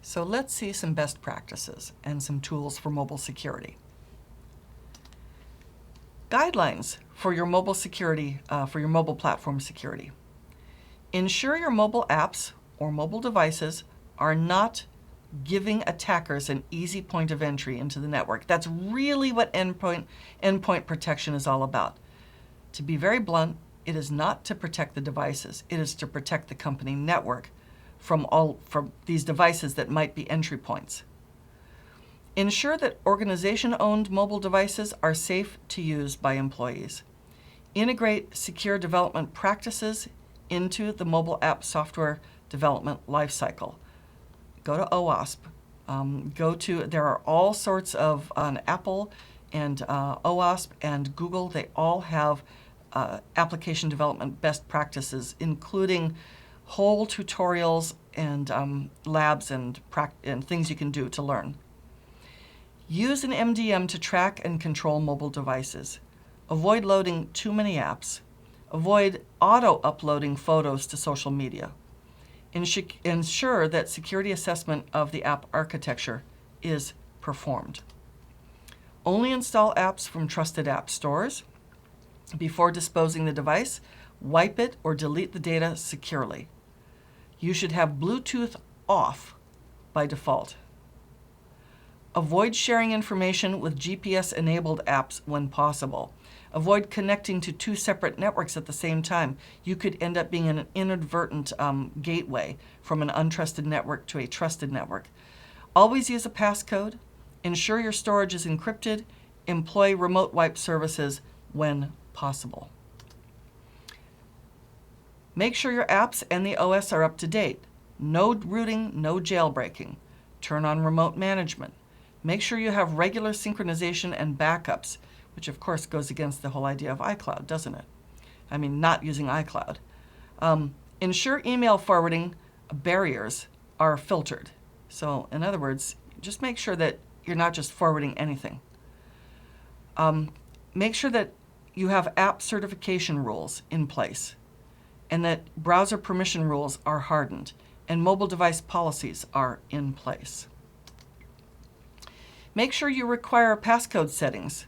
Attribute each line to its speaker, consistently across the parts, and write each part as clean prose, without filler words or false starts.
Speaker 1: So let's see some best practices and some tools for mobile security. Guidelines for your mobile security, for your mobile platform security. Ensure your mobile apps or mobile devices are not giving attackers an easy point of entry into the network. That's really what endpoint protection is all about. To be very blunt, it is not to protect the devices. It is to protect the company network from these devices that might be entry points. Ensure that organization-owned mobile devices are safe to use by employees. Integrate secure development practices into the mobile app software development lifecycle. Go to OWASP. There are all sorts of, on Apple and OWASP and Google, they all have application development best practices, including whole tutorials and labs and things you can do to learn. Use an MDM to track and control mobile devices. Avoid loading too many apps. Avoid auto-uploading photos to social media. Ensure that security assessment of the app architecture is performed. Only install apps from trusted app stores. Before disposing the device, wipe it or delete the data securely. You should have Bluetooth off by default. Avoid sharing information with GPS-enabled apps when possible. Avoid connecting to two separate networks at the same time. You could end up being an inadvertent gateway from an untrusted network to a trusted network. Always use a passcode. Ensure your storage is encrypted. Employ remote wipe services when possible. Make sure your apps and the OS are up to date. No rooting, no jailbreaking. Turn on remote management. Make sure you have regular synchronization and backups, which of course goes against the whole idea of iCloud, doesn't it? I mean, not using iCloud. Ensure email forwarding barriers are filtered. So in other words, just make sure that you're not just forwarding anything. Make sure that you have app certification rules in place and that browser permission rules are hardened and mobile device policies are in place. Make sure you require passcode settings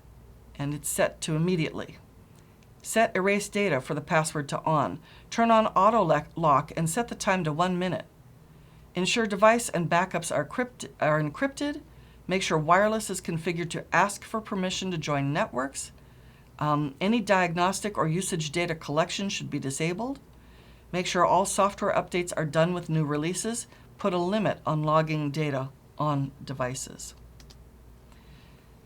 Speaker 1: and it's set to immediately. Set erase data for the password to on. Turn on auto lock and set the time to 1 minute. Ensure device and backups are encrypted. Make sure wireless is configured to ask for permission to join networks. Any diagnostic or usage data collection should be disabled. Make sure all software updates are done with new releases. Put a limit on logging data on devices.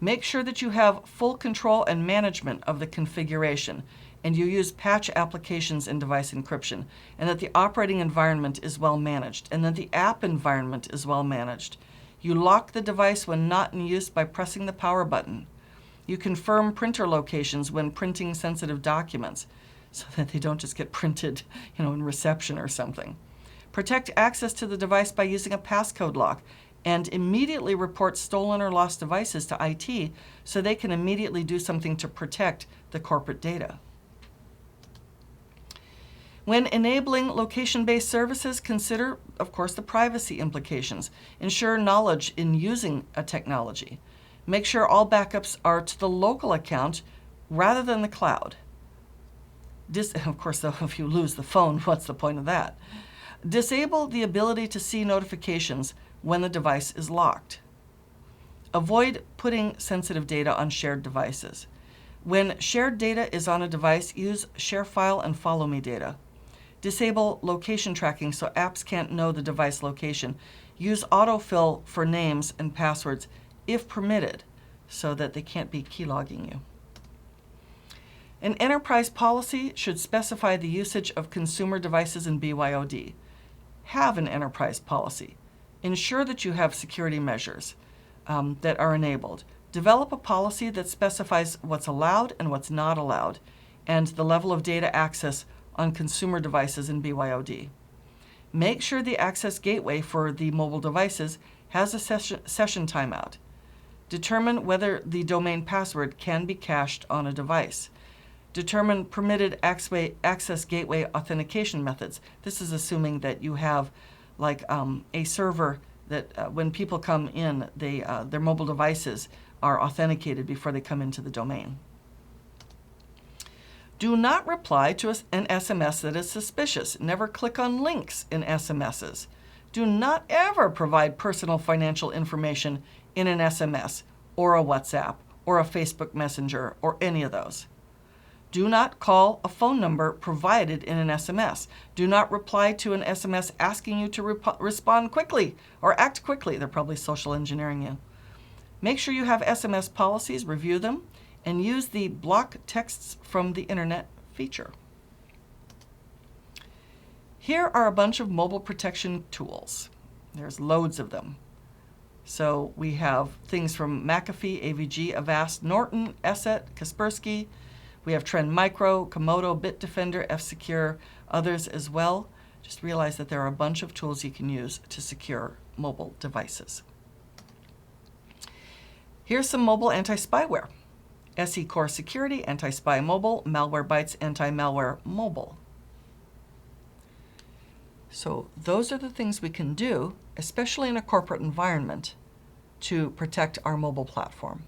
Speaker 1: Make sure that you have full control and management of the configuration, and you use patch applications and device encryption, and that the operating environment is well managed, and that the app environment is well managed. You lock the device when not in use by pressing the power button. You confirm printer locations when printing sensitive documents, so that they don't just get printed, in reception or something. Protect access to the device by using a passcode lock, and immediately report stolen or lost devices to IT so they can immediately do something to protect the corporate data. When enabling location-based services, consider, of course, the privacy implications. Ensure knowledge in using a technology. Make sure all backups are to the local account rather than the cloud. Of course, though, if you lose the phone, what's the point of that? Disable the ability to see notifications when the device is locked. Avoid putting sensitive data on shared devices. When shared data is on a device, use share file and follow me data. Disable location tracking so apps can't know the device location. Use autofill for names and passwords if permitted so that they can't be keylogging you. An enterprise policy should specify the usage of consumer devices in BYOD. Have an enterprise policy. Ensure that you have security measures that are enabled. Develop a policy that specifies what's allowed and what's not allowed, and the level of data access on consumer devices in BYOD. Make sure the access gateway for the mobile devices has a session timeout. Determine whether the domain password can be cached on a device. Determine permitted access gateway authentication methods. This is assuming that you have like a server that when people come in, their mobile devices are authenticated before they come into the domain. Do not reply to an SMS that is suspicious. Never click on links in SMSs. Do not ever provide personal financial information in an SMS or a WhatsApp or a Facebook Messenger or any of those. Do not call a phone number provided in an SMS. Do not reply to an SMS asking you to respond quickly or act quickly. They're probably social engineering you. Make sure you have SMS policies, review them, and use the block texts from the internet feature. Here are a bunch of mobile protection tools. There's loads of them. So we have things from McAfee, AVG, Avast, Norton, Esset, Kaspersky. We have Trend Micro, Komodo, Bitdefender, F-Secure, others as well. Just realize that there are a bunch of tools you can use to secure mobile devices. Here's some mobile anti-spyware. SE Core Security, Anti-Spy Mobile, Malwarebytes, Anti-Malware Mobile. So those are the things we can do, especially in a corporate environment, to protect our mobile platform.